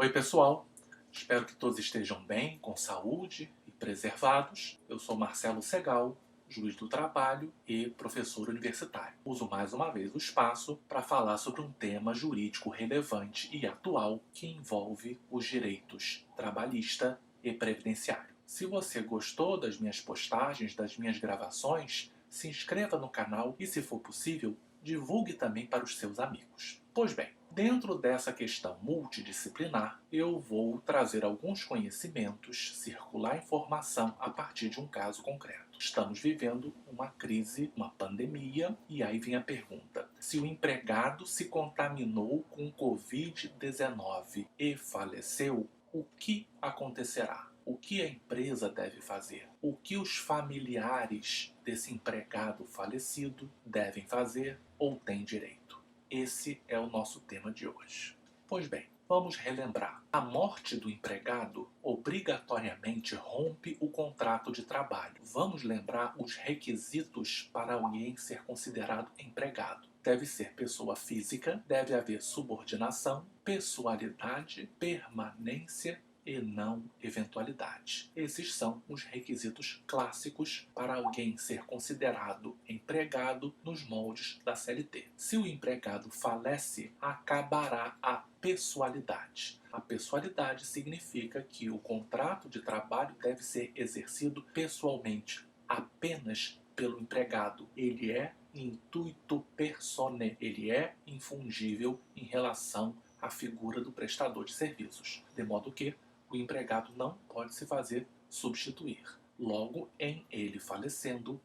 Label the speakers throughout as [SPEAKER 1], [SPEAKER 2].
[SPEAKER 1] Oi, pessoal. Espero que todos estejam bem, com saúde e preservados. Eu sou Marcelo Segal, juiz do trabalho e professor universitário. Uso mais uma vez o espaço para falar sobre um tema jurídico relevante e atual que envolve os direitos trabalhista e previdenciário. Se você gostou das minhas postagens, das minhas gravações, se inscreva no canal e, se for possível, divulgue também para os seus amigos. Pois bem, dentro dessa questão multidisciplinar, eu vou trazer alguns conhecimentos, circular informação a partir de um caso concreto. Estamos vivendo uma crise, uma pandemia, e aí vem a pergunta: se o empregado se contaminou com Covid-19 e faleceu, o que acontecerá? O que a empresa deve fazer? O que os familiares desse empregado falecido devem fazer ou têm direito? Esse é o nosso tema de hoje. Pois bem, vamos relembrar. A morte do empregado obrigatoriamente rompe o contrato de trabalho. Vamos lembrar os requisitos para alguém ser considerado empregado. Deve ser pessoa física, deve haver subordinação, pessoalidade, permanência e não eventualidade. Esses são os requisitos clássicos para alguém ser considerado empregado nos moldes da CLT. Se o empregado falece, acabará a pessoalidade. A pessoalidade significa que o contrato de trabalho deve ser exercido pessoalmente, apenas pelo empregado. Ele é intuito personae, ele é infungível em relação à figura do prestador de serviços, de modo que o empregado não pode se fazer substituir. Logo, em ele falecendo,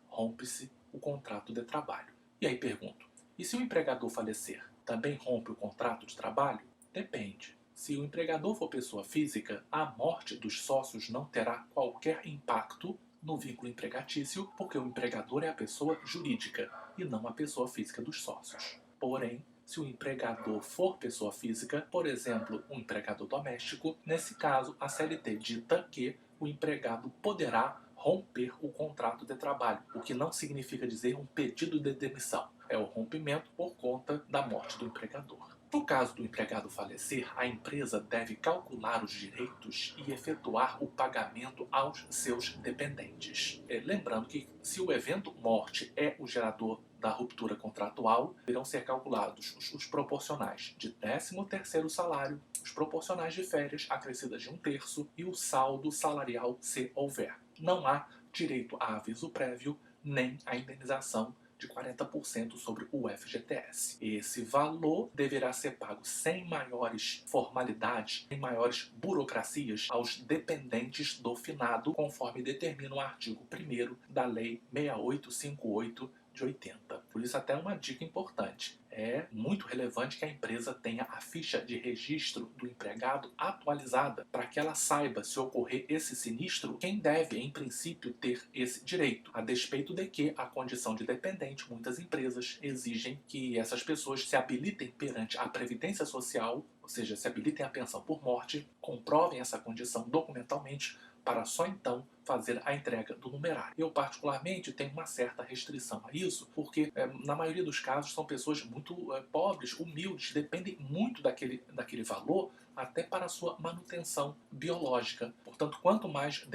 [SPEAKER 1] rompe-se o contrato de trabalho. E aí pergunto, e se o empregador falecer, também rompe o contrato de trabalho? Depende. Se o empregador for pessoa física, a morte dos sócios não terá qualquer impacto no vínculo empregatício, porque o empregador é a pessoa jurídica e não a pessoa física dos sócios. Porém, se o empregador for pessoa física, por exemplo, um empregador doméstico, nesse caso, a CLT dita que o empregado poderá romper o contrato de trabalho, o que não significa dizer um pedido de demissão. É o rompimento por conta da morte do empregador. No caso do empregado falecer, a empresa deve calcular os direitos e efetuar o pagamento aos seus dependentes. Lembrando que, se o evento morte é o gerador da ruptura contratual, irão ser calculados os proporcionais de 13º salário, os proporcionais de férias acrescidas de 1/3 e o saldo salarial, se houver. Não há direito a aviso prévio nem a indenização de 40% sobre o FGTS. Esse valor deverá ser pago sem maiores formalidades, sem maiores burocracias aos dependentes do finado, conforme determina o artigo 1º da Lei 6858 de 80. Por isso, até uma dica importante. É muito relevante que a empresa tenha a ficha de registro do empregado atualizada para que ela saiba, se ocorrer esse sinistro, quem deve, em princípio, ter esse direito. A despeito de que a condição de dependente, muitas empresas exigem que essas pessoas se habilitem perante a Previdência Social, ou seja, se habilitem à pensão por morte, comprovem essa condição documentalmente, para só então fazer a entrega do numerário. Eu, particularmente, tenho uma certa restrição a isso, porque na maioria dos casos são pessoas muito pobres, humildes, dependem muito daquele valor até para a sua manutenção biológica. Portanto, quanto mais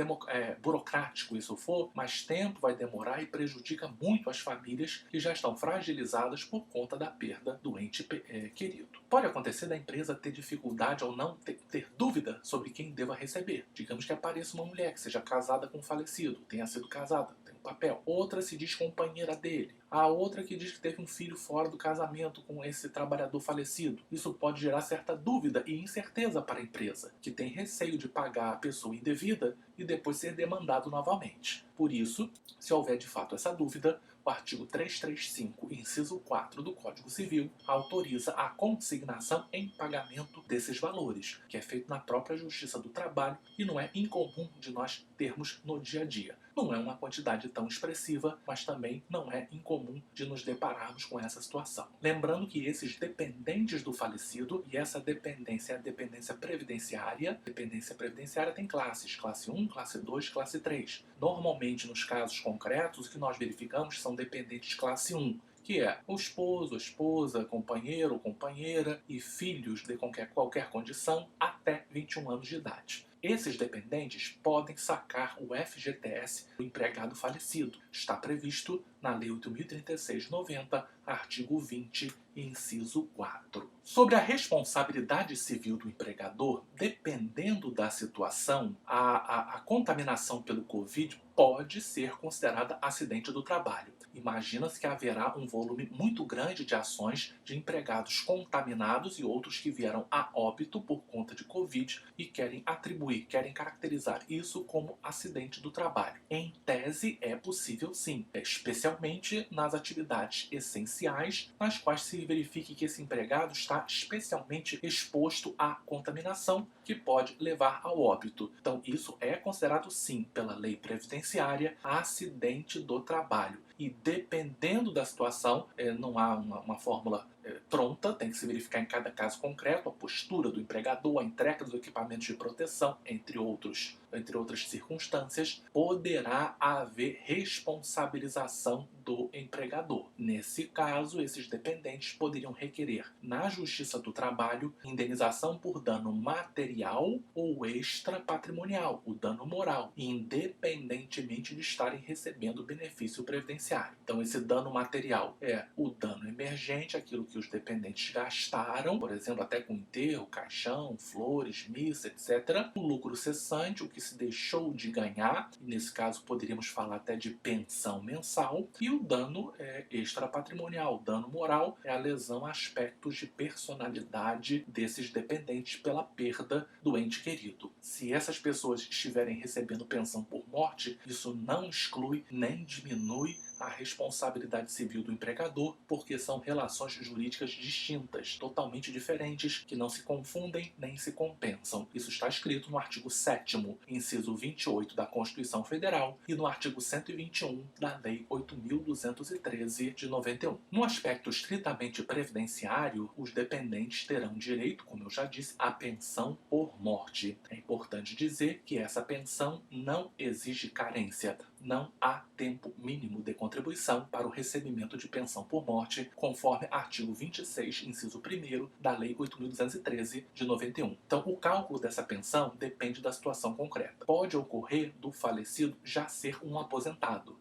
[SPEAKER 1] burocrático isso for, mais tempo vai demorar e prejudica muito as famílias que já estão fragilizadas por conta da perda do ente querido. Pode acontecer da empresa ter dificuldade ou não ter dúvida sobre quem deva receber. Digamos que apareça uma mulher que seja casada com um falecido, tenha sido casada, tem um papel. Outra se diz companheira dele. A outra que diz que teve um filho fora do casamento com esse trabalhador falecido. Isso pode gerar certa dúvida e incerteza para a empresa, que tem receio de pagar a pessoa indevida e depois ser demandado novamente. Por isso, se houver de fato essa dúvida, o artigo 335, inciso 4 do Código Civil, autoriza a consignação em pagamento desses valores, que é feito na própria Justiça do Trabalho e não é incomum de nós termos no dia a dia. Não é uma quantidade tão expressiva, mas também não é incomum de nos depararmos com essa situação. Lembrando que esses dependentes do falecido, e essa dependência é a dependência previdenciária. Dependência previdenciária tem classes, classe 1, classe 2, classe 3. Normalmente, nos casos concretos, o que nós verificamos são dependentes classe 1, que é o esposo, a esposa, companheiro ou companheira e filhos de qualquer condição até 21 anos de idade. Esses dependentes podem sacar o FGTS do empregado falecido. Está previsto na Lei 8.036/90, artigo 20, inciso 4. Sobre a responsabilidade civil do empregador, dependendo da situação, a contaminação pelo Covid pode ser considerada acidente do trabalho. Imagina-se que haverá um volume muito grande de ações de empregados contaminados e outros que vieram a óbito por conta de Covid e querem caracterizar isso como acidente do trabalho. Em tese, é possível sim, especialmente nas atividades essenciais, nas quais se verifique que esse empregado está especialmente exposto à contaminação, que pode levar ao óbito. Então, isso é considerado sim, pela lei previdenciária, acidente do trabalho. E dependendo da situação, não há uma fórmula pronta, tem que se verificar em cada caso concreto a postura do empregador, a entrega dos equipamentos de proteção, entre outras circunstâncias, poderá haver responsabilização do empregador. Nesse caso, esses dependentes poderiam requerer na Justiça do Trabalho indenização por dano material ou extrapatrimonial, o dano moral, independentemente de estarem recebendo benefício previdenciário. Então, esse dano material é o dano emergente, aquilo que os dependentes gastaram, por exemplo, até com enterro, caixão, flores, missa, etc. O lucro cessante, o que se deixou de ganhar, e nesse caso poderíamos falar até de pensão mensal, e o dano extrapatrimonial, o dano moral, é a lesão a aspectos de personalidade desses dependentes pela perda do ente querido. Se essas pessoas estiverem recebendo pensão por morte, isso não exclui nem diminui a responsabilidade civil do empregador, porque são relações jurídicas distintas, totalmente diferentes, que não se confundem nem se compensam. Isso está escrito no artigo 7º, inciso 28 da Constituição Federal e no artigo 121 da Lei 8.213 de 91. No aspecto estritamente previdenciário, os dependentes terão direito, como eu já disse, à pensão por morte. É importante dizer que essa pensão não exige carência. Não há tempo mínimo de contribuição para o recebimento de pensão por morte, conforme artigo 26, inciso 1º da Lei 8.213 de 91. Então, o cálculo dessa pensão depende da situação concreta. Pode ocorrer do falecido já ser um aposentado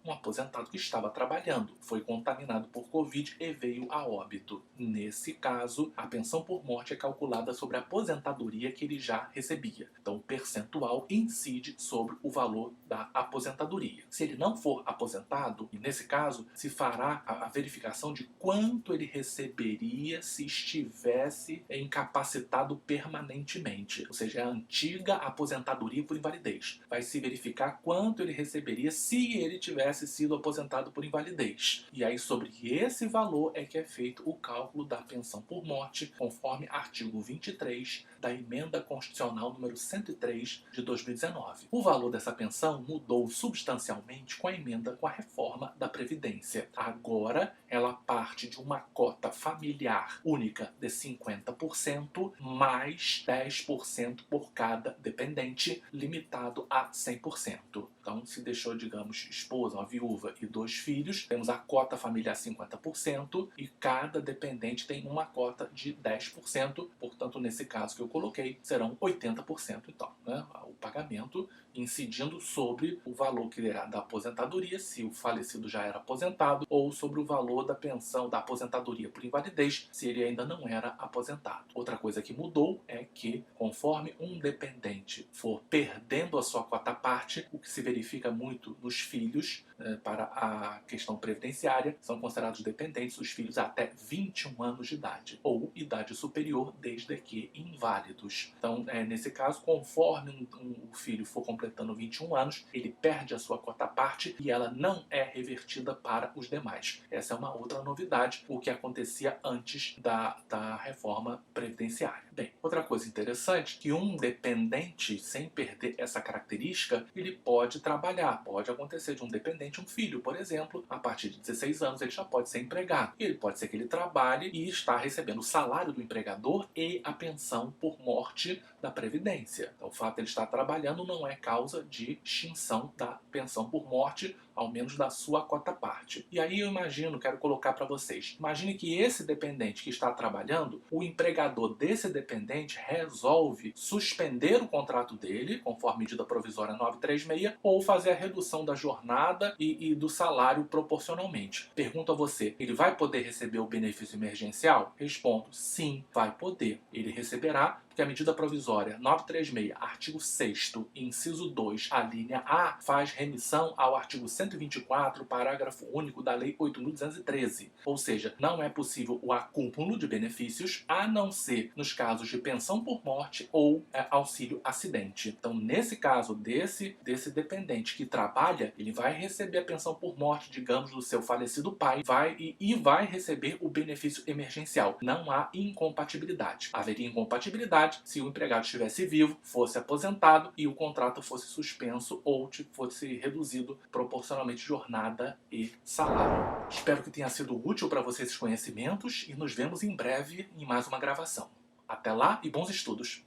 [SPEAKER 1] que estava trabalhando, foi contaminado por Covid e veio a óbito. Nesse caso, a pensão por morte é calculada sobre a aposentadoria que ele já recebia. Então, o percentual incide sobre o valor da aposentadoria. Se ele não for aposentado, e nesse caso se fará a verificação de quanto ele receberia se estivesse incapacitado permanentemente, ou seja, a antiga aposentadoria por invalidez. Vai se verificar quanto ele receberia se ele tivesse sido aposentado por invalidez. E aí, sobre esse valor é que é feito o cálculo da pensão por morte, conforme artigo 23 da Emenda Constitucional número 103 de 2019. O valor dessa pensão mudou substancialmente com a emenda, com a reforma da Previdência. Agora, ela parte de uma cota familiar única de 50%, mais 10% por cada dependente, limitado a 100%. Então, se deixou, digamos, esposa, uma viúva e 2 filhos, temos a cota familiar 50% e cada dependente tem uma cota de 10%. Portanto, nesse caso que eu coloquei, serão 80% então, né? O pagamento incidindo sobre o valor que irá da aposentadoria, se o falecido já era aposentado, ou sobre o valor da pensão da aposentadoria por invalidez, se ele ainda não era aposentado. Outra coisa que mudou é que, conforme um dependente for perdendo a sua quota parte, o que se verifica muito nos filhos, para a questão previdenciária, são considerados dependentes os filhos até 21 anos de idade, ou idade superior, desde que inválidos. Então, nesse caso, conforme o filho for completando 21 anos, ele perde a sua quota parte e ela não é revertida para os demais. Essa é uma outra novidade, o que acontecia antes da reforma previdenciária. Bem, outra coisa interessante, que um dependente, sem perder essa característica, ele pode trabalhar. Pode acontecer de um dependente, um filho, por exemplo, a partir de 16 anos ele já pode ser empregado. E ele pode ser que ele trabalhe e está recebendo o salário do empregador e a pensão por morte da Previdência. Então, o fato de ele estar trabalhando não é causa de extinção da pensão por morte ao menos da sua cota-parte. E aí eu imagino, quero colocar para vocês, imagine que esse dependente que está trabalhando, o empregador desse dependente resolve suspender o contrato dele, conforme medida provisória 936, ou fazer a redução da jornada e do salário proporcionalmente. Pergunto a você, ele vai poder receber o benefício emergencial? Respondo, sim, vai poder. Ele receberá, porque a medida provisória 936, artigo 6º, inciso 2, a linha A, faz remissão ao artigo 124, parágrafo único da Lei 8.213. Ou seja, não é possível o acúmulo de benefícios, a não ser nos casos de pensão por morte ou auxílio acidente. Então, nesse caso desse dependente que trabalha, ele vai receber a pensão por morte, digamos, do seu falecido pai, vai receber o benefício emergencial. Não há incompatibilidade. Haveria incompatibilidade se o empregado estivesse vivo, fosse aposentado e o contrato fosse suspenso ou fosse reduzido proporcionalmente jornada e salário. Espero que tenha sido útil para você esses conhecimentos e nos vemos em breve em mais uma gravação. Até lá e bons estudos!